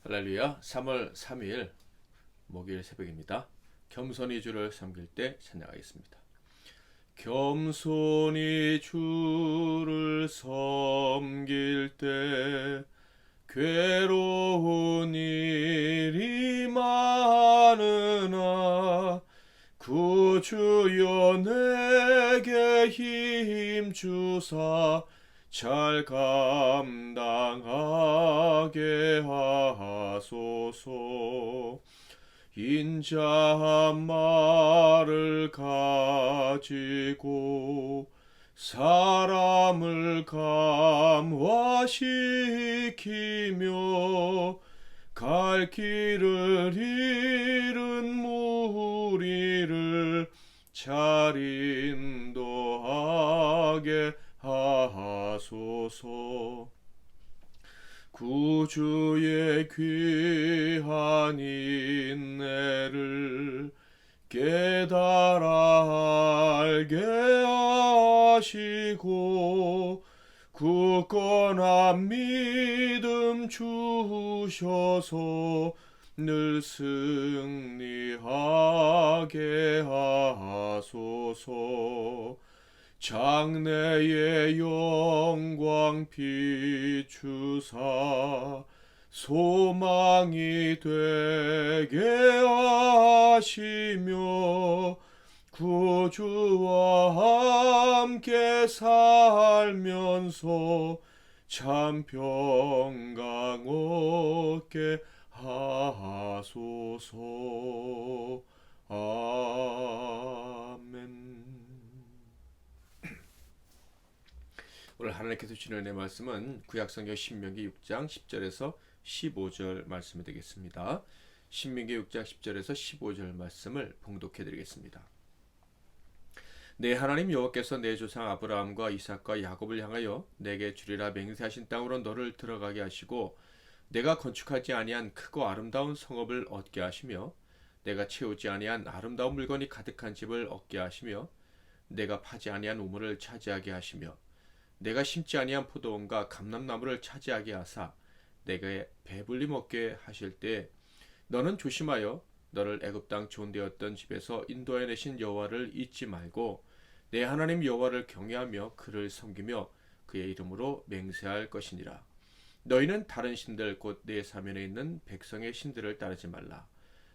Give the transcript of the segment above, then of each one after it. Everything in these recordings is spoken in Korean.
할렐루야. 3월 3일 목요일 새벽입니다. 겸손히 주를 섬길 때 찬양하겠습니다. 겸손히 주를 섬길 때 괴로운 일이 많으나 구주여 내게 힘 주사 잘 감당하게 하소서. 인자한 말을 가지고 사람을 감화시키며 갈 길을 잃은 무리를 잘 인도하게 하소서. 구주의 귀한 인내를 깨달아 알게 하시고 굳건한 믿음 주셔서 늘 승리하게 하소서. 장래의 영광 비추사 소망이 되게 하시며 구주와 함께 살면서 참 평강 얻게 하소서. 아멘. 오늘 하나님께서 주시는 내 말씀은 구약성경 신명기 6장 10절에서 15절 말씀이 되겠습니다. 신명기 6장 10절에서 15절 말씀을 봉독해 드리겠습니다. 내 하나님 여호와께서 내 조상 아브라함과 이삭과 야곱을 향하여 내게 주리라 맹세하신 땅으로 너를 들어가게 하시고 내가 건축하지 아니한 크고 아름다운 성읍을 얻게 하시며 내가 채우지 아니한 아름다운 물건이 가득한 집을 얻게 하시며 내가 파지 아니한 우물을 차지하게 하시며 내가 심지 아니한 포도원과 감람나무를 차지하게 하사 내게 배불리 먹게 하실 때 너는 조심하여 너를 애굽 땅 존대었던 집에서 인도해 내신 여호와를 잊지 말고 내 하나님 여호와를 경외하며 그를 섬기며 그의 이름으로 맹세할 것이니라. 너희는 다른 신들 곧 내 사면에 있는 백성의 신들을 따르지 말라.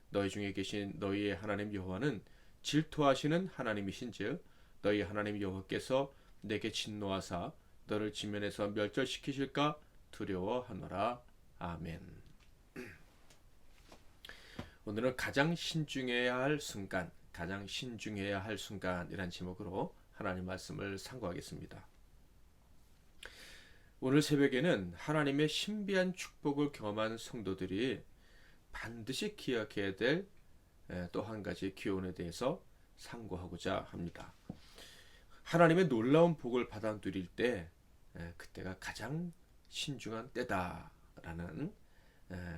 너희 중에 계신 너희의 하나님 여호와는 질투하시는 하나님이신즉 너희 하나님 여호와께서 내게 진노하사 너를 지면에서 멸절시키실까 두려워하노라. 아멘. 오늘은 가장 신중해야 할 순간, 가장 신중해야 할 순간이란 제목으로 하나님 말씀을 상고하겠습니다. 오늘 새벽에는 하나님의 신비한 축복을 경험한 성도들이 반드시 기억해야 될 또 한 가지 기원에 대해서 상고하고자 합니다. 하나님의 놀라운 복을 받아 누릴 때 그때가 가장 신중한 때다라는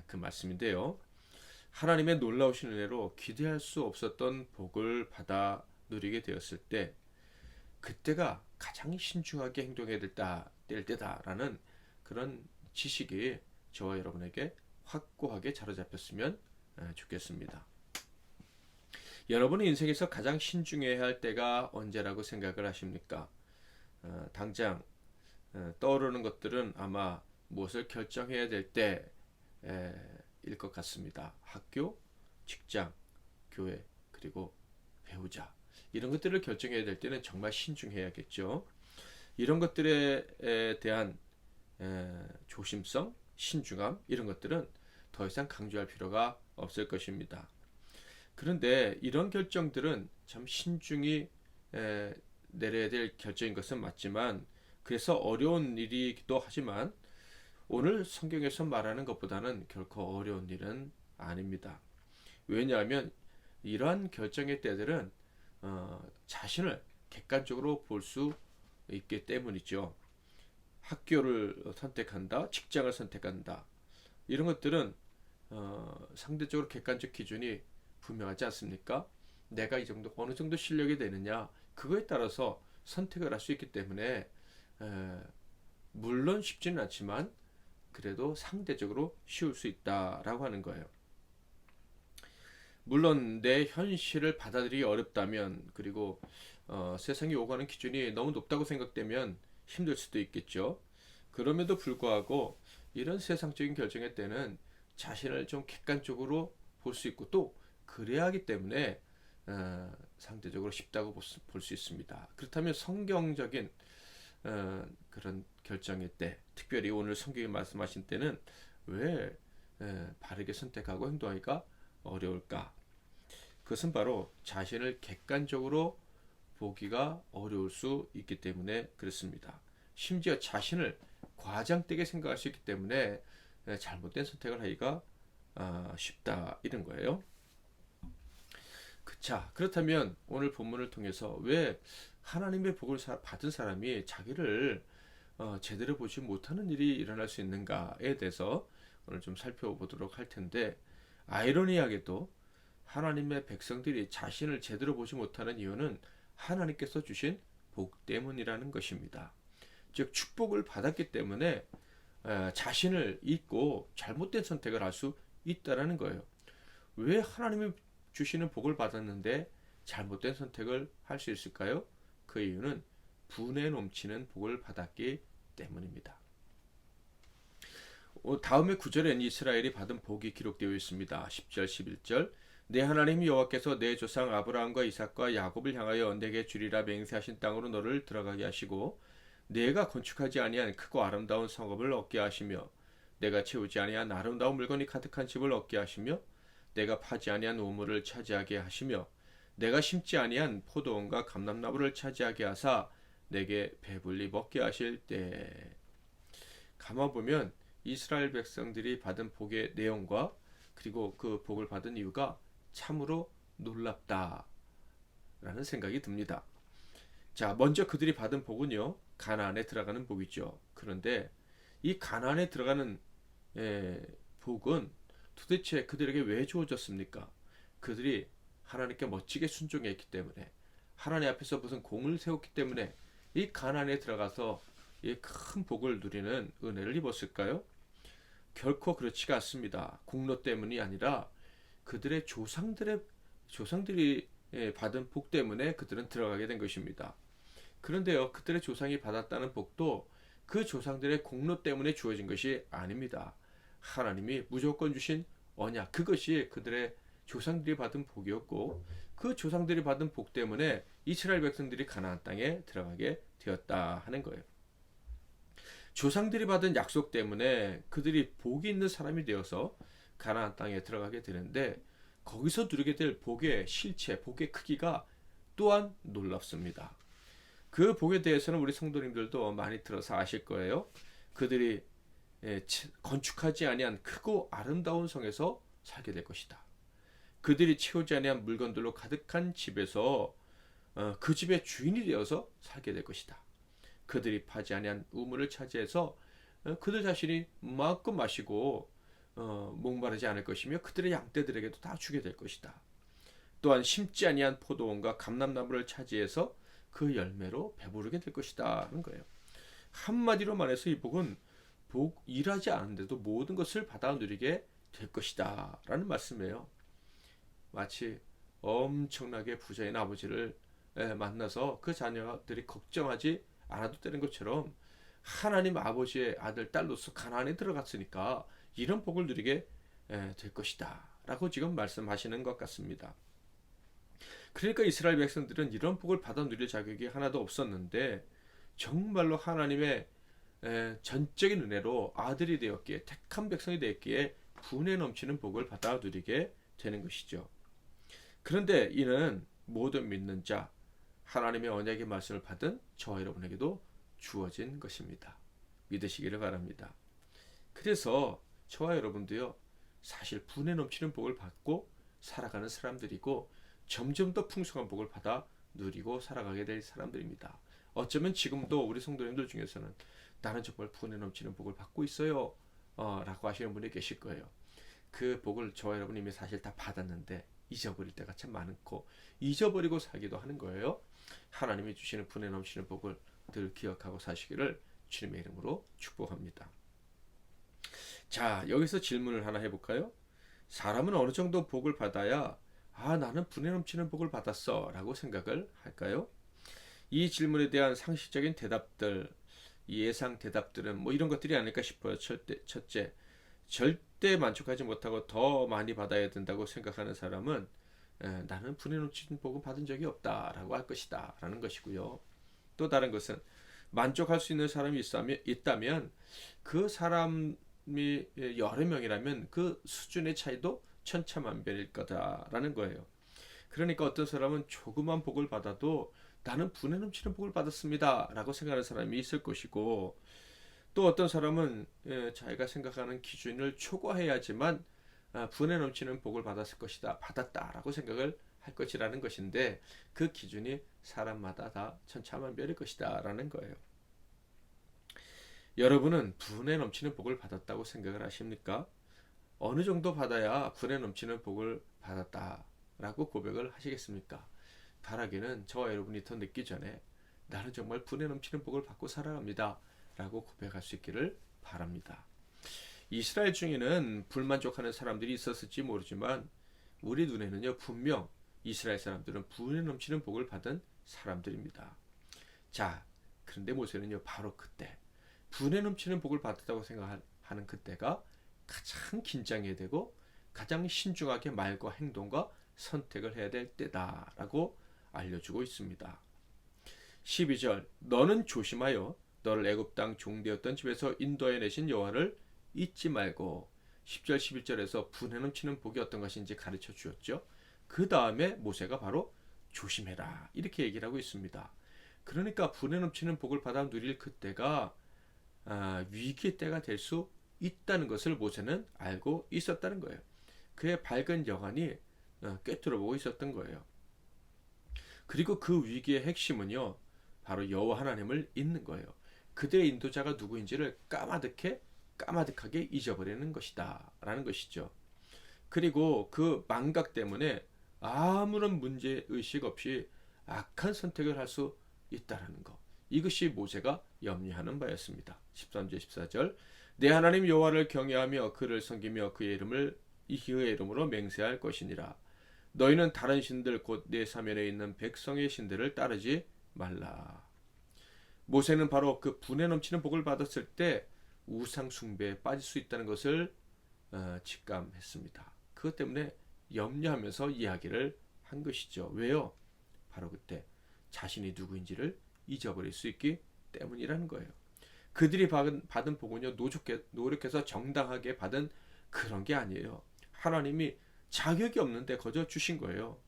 그 말씀인데요. 하나님의 놀라우신 은혜로 기대할 수 없었던 복을 받아 누리게 되었을 때 그때가 가장 신중하게 행동해야 될 때다라는 그런 지식이 저와 여러분에게 확고하게 자리 잡혔으면 좋겠습니다. 여러분의 인생에서 가장 신중해야 할 때가 언제라고 생각을 하십니까? 당장 떠오르는 것들은 아마 무엇을 결정해야 될 때일 것 같습니다. 학교, 직장, 교회, 그리고 배우자 이런 것들을 결정해야 될 때는 정말 신중해야겠죠. 이런 것들에 대한 조심성, 신중함 이런 것들은 더 이상 강조할 필요가 없을 것입니다. 그런데 이런 결정들은 참 신중히 내려야 될 결정인 것은 맞지만 그래서 어려운 일이기도 하지만 오늘 성경에서 말하는 것보다는 결코 어려운 일은 아닙니다. 왜냐하면 이러한 결정의 때들은 자신을 객관적으로 볼 수 있기 때문이죠. 학교를 선택한다, 직장을 선택한다 이런 것들은 상대적으로 객관적 기준이 분명하지 않습니까? 내가 이 정도 어느 정도 실력이 되느냐 그거에 따라서 선택을 할 수 있기 때문에 물론 쉽지는 않지만 그래도 상대적으로 쉬울 수 있다라고 하는 거예요. 물론 내 현실을 받아들이기 어렵다면, 그리고 세상이 요구하는 기준이 너무 높다고 생각되면 힘들 수도 있겠죠. 그럼에도 불구하고 이런 세상적인 결정의 때는 자신을 좀 객관적으로 볼 수 있고, 또 그래야 하기 때문에 상대적으로 쉽다고 볼 수 있습니다. 그렇다면 성경적인 그런 결정의 때, 특별히 오늘 성경이 말씀하신 때는 왜 바르게 선택하고 행동하기가 어려울까? 그것은 바로 자신을 객관적으로 보기가 어려울 수 있기 때문에 그렇습니다. 심지어 자신을 과장되게 생각할 수 있기 때문에 잘못된 선택을 하기가 쉽다, 이런 거예요. 자, 그렇다면 오늘 본문을 통해서 왜 하나님의 복을 받은 사람이 자기를 제대로 보지 못하는 일이 일어날 수 있는가에 대해서 오늘 좀 살펴보도록 할 텐데, 아이러니하게도 하나님의 백성들이 자신을 제대로 보지 못하는 이유는 하나님께서 주신 복 때문이라는 것입니다. 즉 축복을 받았기 때문에 자신을 잊고 잘못된 선택을 할 수 있다라는 거예요. 왜 하나님이 주시는 복을 받았는데 잘못된 선택을 할 수 있을까요? 그 이유는 분에 넘치는 복을 받았기 때문입니다. 다음의 구절엔 이스라엘이 받은 복이 기록되어 있습니다. 10절 11절 내 하나님 여호와께서 내 조상 아브라함과 이삭과 야곱을 향하여 내게 주리라 맹세하신 땅으로 너를 들어가게 하시고 내가 건축하지 아니한 크고 아름다운 성읍을 얻게 하시며 내가 채우지 아니한 아름다운 물건이 가득한 집을 얻게 하시며 내가 파지 아니한 우물을 차지하게 하시며 내가 심지 아니한 포도원과 감람나무를 차지하게 하사 내게 배불리 먹게 하실 때. 가만 보면 이스라엘 백성들이 받은 복의 내용과 그리고 그 복을 받은 이유가 참으로 놀랍다라는 생각이 듭니다. 자, 먼저 그들이 받은 복은요, 가나안에 들어가는 복이죠. 그런데 이 가나안에 들어가는 복은 도대체 그들에게 왜 주어졌습니까? 그들이 하나님께 멋지게 순종했기 때문에, 하나님 앞에서 무슨 공을 세웠기 때문에 이 가나안에 들어가서 이 큰 복을 누리는 은혜를 입었을까요? 결코 그렇지가 않습니다. 공로 때문이 아니라 그들의 조상들이 받은 복 때문에 그들은 들어가게 된 것입니다. 그런데요, 그들의 조상이 받았다는 복도 그 조상들의 공로 때문에 주어진 것이 아닙니다. 하나님이 무조건 주신 언약, 그것이 그들의 조상들이 받은 복이었고, 그 조상들이 받은 복 때문에 이스라엘 백성들이 가나안 땅에 들어가게 되었다 하는 거예요. 조상들이 받은 약속 때문에 그들이 복이 있는 사람이 되어서 가나안 땅에 들어가게 되는데, 거기서 누리게 될 복의 실체, 복의 크기가 또한 놀랍습니다. 그 복에 대해서는 우리 성도님들도 많이 들어서 아실 거예요. 그들이 건축하지 아니한 크고 아름다운 성에서 살게 될 것이다. 그들이 채우지 아니한 물건들로 가득한 집에서 그 집의 주인이 되어서 살게 될 것이다. 그들이 파지 아니한 우물을 차지해서 그들 자신이 마음껏 마시고 목마르지 않을 것이며 그들의 양떼들에게도 다 주게 될 것이다. 또한 심지 아니한 포도원과 감람나무를 차지해서 그 열매로 배부르게 될 것이다 하는 거예요. 한마디로 말해서 이 복은 일하지 않은데도 모든 것을 받아 누리게 될 것이다 라는 말씀이에요. 마치 엄청나게 부자인 아버지를 만나서 그 자녀들이 걱정하지 않아도 되는 것처럼, 하나님 아버지의 아들 딸로서 가나안에 들어갔으니까 이런 복을 누리게 될 것이다 라고 지금 말씀하시는 것 같습니다. 그러니까 이스라엘 백성들은 이런 복을 받아 누릴 자격이 하나도 없었는데, 정말로 하나님의 전적인 은혜로 아들이 되었기에, 택한 백성이 되었기에 분에 넘치는 복을 받아 누리게 되는 것이죠. 그런데 이는 모든 믿는 자, 하나님의 언약의 말씀을 받은 저와 여러분에게도 주어진 것입니다. 믿으시기를 바랍니다. 그래서 저와 여러분도요, 사실 분에 넘치는 복을 받고 살아가는 사람들이고, 점점 더 풍성한 복을 받아 누리고 살아가게 될 사람들입니다. 어쩌면 지금도 우리 성도님들 중에서는 나는 정말 분에 넘치는 복을 받고 있어요 라고 하시는 분이 계실 거예요. 그 복을 저와 여러분이 이미 사실 다 받았는데 잊어버릴 때가 참 많고, 잊어버리고 살기도 하는 거예요. 하나님이 주시는 분에 넘치는 복을 늘 기억하고 사시기를 주님의 이름으로 축복합니다. 자, 여기서 질문을 하나 해볼까요? 사람은 어느 정도 복을 받아야 나는 분에 넘치는 복을 받았어 라고 생각을 할까요? 이 질문에 대한 상식적인 대답들, 예상 대답들은 뭐 이런 것들이 아닐까 싶어요. 첫째, 절대 만족하지 못하고 더 많이 받아야 된다고 생각하는 사람은 나는 분에 넘치는 복을 받은 적이 없다라고 할 것이다 라는 것이고요. 또 다른 것은 만족할 수 있는 사람이 있다면 그 사람이 여러 명이라면 그 수준의 차이도 천차만별일 거다라는 거예요. 그러니까 어떤 사람은 조그만 복을 받아도 나는 분에 넘치는 복을 받았습니다 라고 생각하는 사람이 있을 것이고, 또 어떤 사람은 자기가 생각하는 기준을 초과해야지만 분에 넘치는 복을 받았을 것이다, 받았다라고 생각을 할 것이라는 것인데, 그 기준이 사람마다 다 천차만별일 것이다 라는 거예요. 여러분은 분에 넘치는 복을 받았다고 생각을 하십니까? 어느 정도 받아야 분에 넘치는 복을 받았다라고 고백을 하시겠습니까? 바라기는 저와 여러분이 더 늦기 전에 나는 정말 분에 넘치는 복을 받고 살아갑니다 라고 고백할 수 있기를 바랍니다. 이스라엘 중에는 불만족하는 사람들이 있었을지 모르지만 우리 눈에는요, 분명 이스라엘 사람들은 분에 넘치는 복을 받은 사람들입니다. 자, 그런데 모세는요, 바로 그때 분에 넘치는 복을 받았다고 생각하는 그때가 가장 긴장해야 되고 가장 신중하게 말과 행동과 선택을 해야 될 때다라고 알려주고 있습니다. 12절, 너는 조심하여 너를 애굽 땅 종되었던 집에서 인도해 내신 여호와를 잊지 말고, 10절 11절에서 분에 넘치는 복이 어떤 것인지 가르쳐 주었죠. 그 다음에 모세가 바로 조심해라 이렇게 얘기를 하고 있습니다. 그러니까 분에 넘치는 복을 받아 누릴 그때가 위기의 때가 될 수 있다는 것을 모세는 알고 있었다는 거예요. 그의 밝은 영안이 꿰뚫어보고 있었던 거예요. 그리고 그 위기의 핵심은요, 바로 여호와 하나님을 잊는 거예요. 그들의 인도자가 누구인지를 까마득하게 잊어버리는 것이다 라는 것이죠. 그리고 그 망각 때문에 아무런 문제의식 없이 악한 선택을 할 수 있다라는 것, 이것이 모세가 염려하는 바였습니다. 13절 14절, 내 하나님 여호와를 경외하며 그를 섬기며 그의 이름으로 맹세할 것이니라. 너희는 다른 신들 곧 내 사면에 있는 백성의 신들을 따르지 말라. 모세는 바로 그 분에 넘치는 복을 받았을 때 우상 숭배에 빠질 수 있다는 것을 직감했습니다. 그것 때문에 염려하면서 이야기를 한 것이죠. 왜요? 바로 그때 자신이 누구인지를 잊어버릴 수 있기 때문이라는 거예요. 그들이 받은 복은요, 노력해서 정당하게 받은 그런 게 아니에요. 하나님이 자격이 없는데 거저 주신 거예요.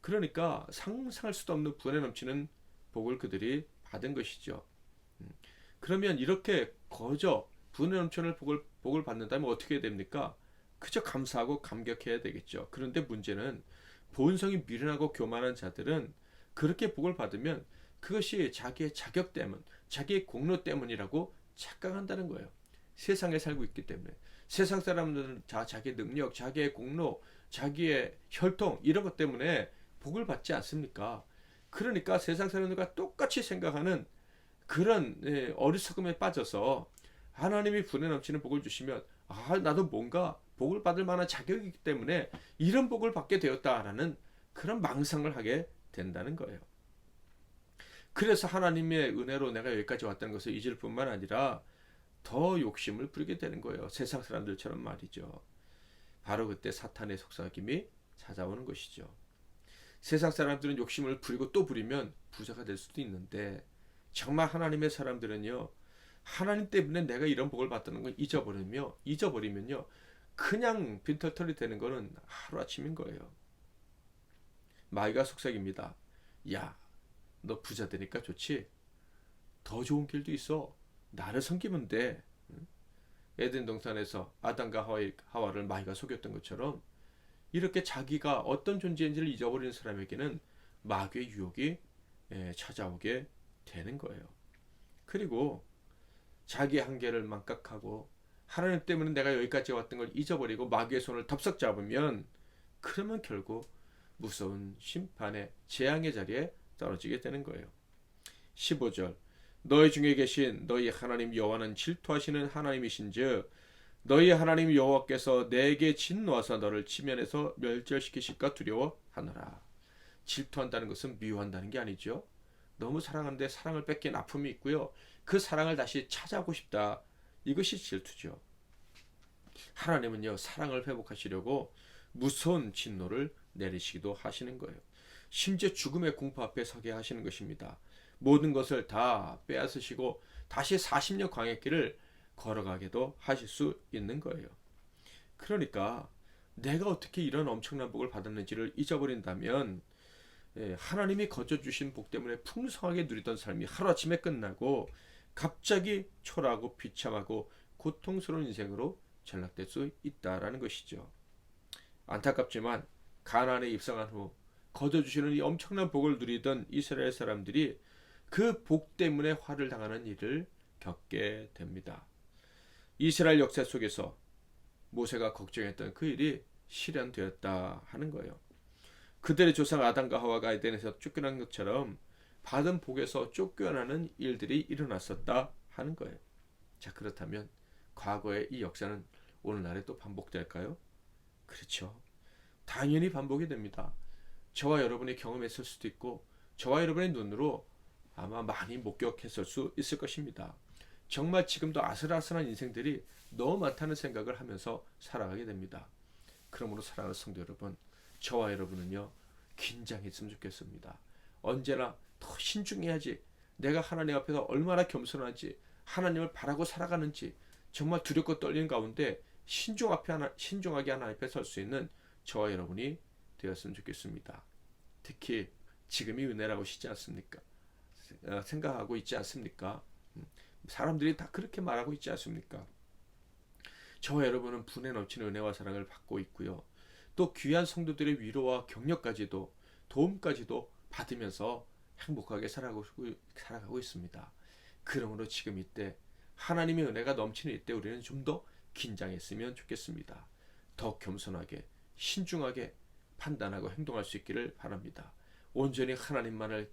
그러니까 상상할 수도 없는 분에 넘치는 복을 그들이 받은 것이죠. 그러면 이렇게 거저 분에 넘치는 복을 받는다면 어떻게 됩니까? 그저 감사하고 감격해야 되겠죠. 그런데 문제는 본성이 미련하고 교만한 자들은 그렇게 복을 받으면 그것이 자기의 자격 때문, 자기의 공로 때문이라고 착각한다는 거예요. 세상에 살고 있기 때문에. 세상 사람들은 자기의 능력, 자기의 공로, 자기의 혈통 이런 것 때문에 복을 받지 않습니까? 그러니까 세상 사람들과 똑같이 생각하는 그런 어리석음에 빠져서 하나님이 분에 넘치는 복을 주시면 나도 뭔가 복을 받을 만한 자격이기 때문에 이런 복을 받게 되었다라는 그런 망상을 하게 된다는 거예요. 그래서 하나님의 은혜로 내가 여기까지 왔다는 것을 잊을 뿐만 아니라 더 욕심을 부리게 되는 거예요. 세상 사람들처럼 말이죠. 바로 그때 사탄의 속삭임이 찾아오는 것이죠. 세상 사람들은 욕심을 부리고 또 부리면 부자가 될 수도 있는데, 정말 하나님의 사람들은요, 하나님 때문에 내가 이런 복을 받다는 걸 잊어버리면요, 그냥 빈털털이 되는 거는 하루아침인 거예요. 마귀가 속삭입니다. 야, 너 부자 되니까 좋지? 더 좋은 길도 있어. 나를 섬기면 돼. 에덴 동산에서 아담과 하와를 마귀가 속였던 것처럼 이렇게 자기가 어떤 존재인지를 잊어버리는 사람에게는 마귀의 유혹이 찾아오게 되는 거예요. 그리고 자기의 한계를 망각하고 하나님 때문에 내가 여기까지 왔던 걸 잊어버리고 마귀의 손을 덥석 잡으면, 그러면 결국 무서운 심판의 재앙의 자리에 떨어지게 되는 거예요. 15절, 너희 중에 계신 너희 하나님 여호와는 질투하시는 하나님이신즉 너희 하나님 여호와께서 내게 진노하사 너를 지면에서 멸절시키실까 두려워하노라. 질투한다는 것은 미워한다는 게 아니죠. 너무 사랑하는데 사랑을 뺏긴 아픔이 있고요. 그 사랑을 다시 찾아오고 싶다. 이것이 질투죠. 하나님은요, 사랑을 회복하시려고 무서운 진노를 내리시기도 하시는 거예요. 심지어 죽음의 공포 앞에 서게 하시는 것입니다. 모든 것을 다 빼앗으시고 다시 40년 광야길을 걸어가게도 하실 수 있는 거예요. 그러니까 내가 어떻게 이런 엄청난 복을 받았는지를 잊어버린다면 하나님이 거저주신 복 때문에 풍성하게 누리던 삶이 하루아침에 끝나고 갑자기 초라하고 비참하고 고통스러운 인생으로 전락될 수 있다라는 것이죠. 안타깝지만 가나안에 입성한 후 거저주시는 이 엄청난 복을 누리던 이스라엘 사람들이 그 복 때문에 화를 당하는 일을 겪게 됩니다. 이스라엘 역사 속에서 모세가 걱정했던 그 일이 실현되었다 하는 거예요. 그들의 조상 아담과 하와가 에덴에서 쫓겨난 것처럼 받은 복에서 쫓겨나는 일들이 일어났었다 하는 거예요. 자, 그렇다면 과거의 이 역사는 오늘날에 또 반복될까요? 그렇죠. 당연히 반복이 됩니다. 저와 여러분이 경험했을 수도 있고 저와 여러분의 눈으로 아마 많이 목격했을 수 있을 것입니다. 정말 지금도 아슬아슬한 인생들이 너무 많다는 생각을 하면서 살아가게 됩니다. 그러므로 사랑하는 성도 여러분, 저와 여러분은요, 긴장했으면 좋겠습니다. 언제나 더 신중해야지. 내가 하나님 앞에서 얼마나 겸손한지, 하나님을 바라고 살아가는지 정말 두렵고 떨리는 가운데 신중하게 하나님 앞에 설 수 있는 저와 여러분이 되었으면 좋겠습니다. 특히 지금이 은혜라고 하시지 않습니까? 생각하고 있지 않습니까? 사람들이 다 그렇게 말하고 있지 않습니까? 저와 여러분은 분에 넘치는 은혜와 사랑을 받고 있고요. 또 귀한 성도들의 위로와 격려까지도 도움까지도 받으면서 행복하게 살아가고 있습니다. 그러므로 지금 이때 하나님의 은혜가 넘치는 이때 우리는 좀 더 긴장했으면 좋겠습니다. 더 겸손하게 신중하게 판단하고 행동할 수 있기를 바랍니다. 온전히 하나님만을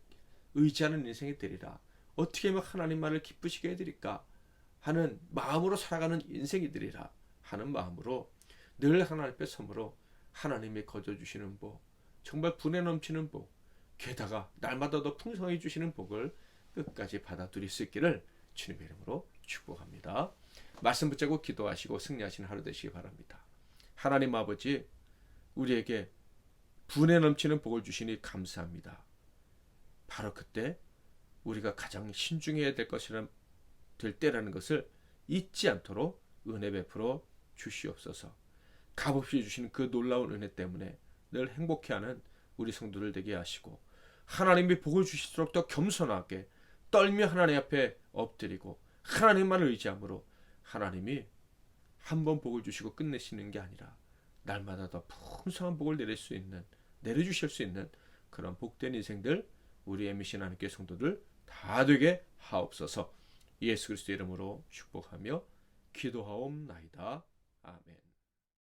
의지하는 인생이 되리라. 어떻게 하면 하나님만을 기쁘시게 해드릴까 하는 마음으로 살아가는 인생이 되리라 하는 마음으로 늘 하나님 앞에 섬으로 하나님이 거저주시는 복, 정말 분에 넘치는 복, 게다가 날마다 더 풍성히 주시는 복을 끝까지 받아들일 수 있기를 주님의 이름으로 축복합니다. 말씀 붙잡고 기도하시고 승리하시는 하루 되시기 바랍니다. 하나님 아버지, 우리에게 분에 넘치는 복을 주시니 감사합니다. 바로 그때 우리가 가장 신중해야 될 때라는 것을 잊지 않도록 은혜 베풀어 주시옵소서. 값없이 주신 그 놀라운 은혜 때문에 늘 행복해하는 우리 성도들 되게 하시고 하나님이 복을 주실수록 더 겸손하게 떨며 하나님 앞에 엎드리고 하나님만을 의지함으로 하나님이 한 번 복을 주시고 끝내시는 게 아니라 날마다 더 풍성한 복을 내려주실 수 있는 그런 복된 인생들 우리 MBC 하나님께 성도들 다 되게 하옵소서. 예수 그리스도 이름으로 축복하며 기도하옵나이다. 아멘.